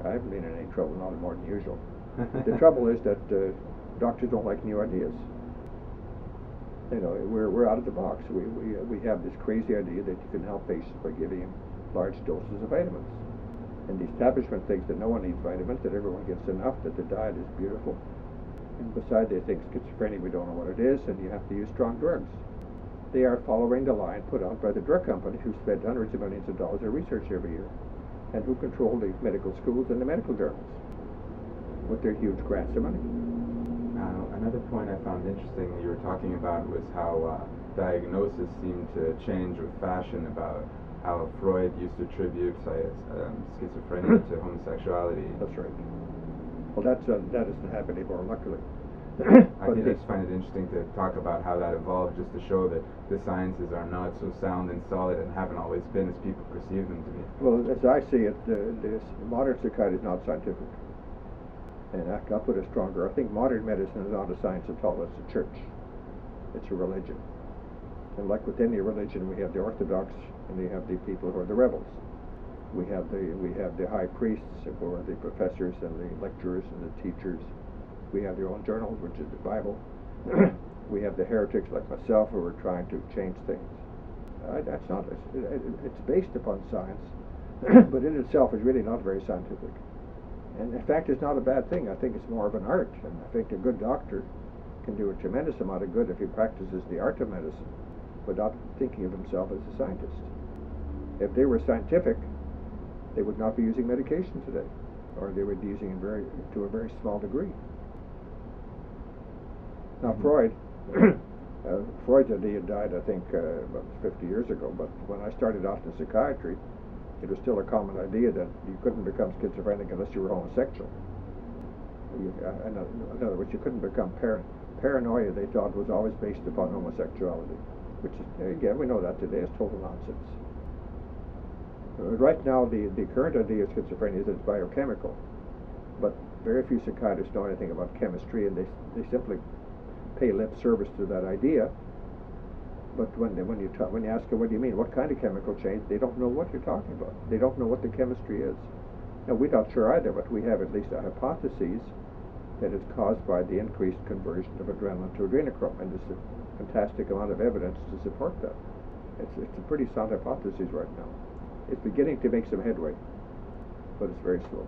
I haven't been in any trouble, not more than usual. The trouble is that doctors don't like new ideas. You know, we're out of the box. We have this crazy idea that you can help patients by giving them large doses of vitamins. And the establishment thinks that no one needs vitamins, that everyone gets enough, that the diet is beautiful. And besides, they think schizophrenia, we don't know what it is, and you have to use strong drugs. They are following the line put out by the drug companies who spend hundreds of millions of dollars on research every year, and who control the medical schools and the medical journals with their huge grants of money. Another point I found interesting you were talking about was how diagnosis seemed to change with fashion, about how Freud used to attribute schizophrenia to homosexuality. That's right. Well, that doesn't happen anymore, luckily. I just find it interesting to talk about how that evolved, just to show that the sciences are not so sound and solid and haven't always been as people perceive them to be. Well, as I see it, modern psychiatry is not scientific. And I'll put it stronger. I think modern medicine is not a science at all. It's a church. It's a religion. And like with any religion, we have the orthodox and we have the people who are the rebels. We have the high priests who are the professors and the lecturers and the teachers. We have their own journal, which is the Bible. We have the heretics like myself who are trying to change things. That's not. It's based upon science, but in itself is really not very scientific. And in fact, it's not a bad thing. I think it's more of an art. And I think a good doctor can do a tremendous amount of good if he practices the art of medicine without thinking of himself as a scientist. If they were scientific, they would not be using medication today, or they would be using it to a very small degree. Now, Freud's idea died, I think, about 50 years ago, but when I started out in psychiatry, it was still a common idea that you couldn't become schizophrenic unless you were homosexual. In other words, you couldn't become paranoia, they thought, was always based upon homosexuality, which is, again, we know that today is total nonsense. Right now, the current idea of schizophrenia is that it's biochemical, but very few psychiatrists know anything about chemistry, and they simply pay lip service to that idea. But when you ask them, what do you mean? What kind of chemical change? They don't know what you're talking about. They don't know what the chemistry is. Now, we're not sure either, but we have at least a hypothesis that it's caused by the increased conversion of adrenaline to adrenochrome, and there's a fantastic amount of evidence to support that. It's a pretty sound hypothesis right now. It's beginning to make some headway, but it's very slow.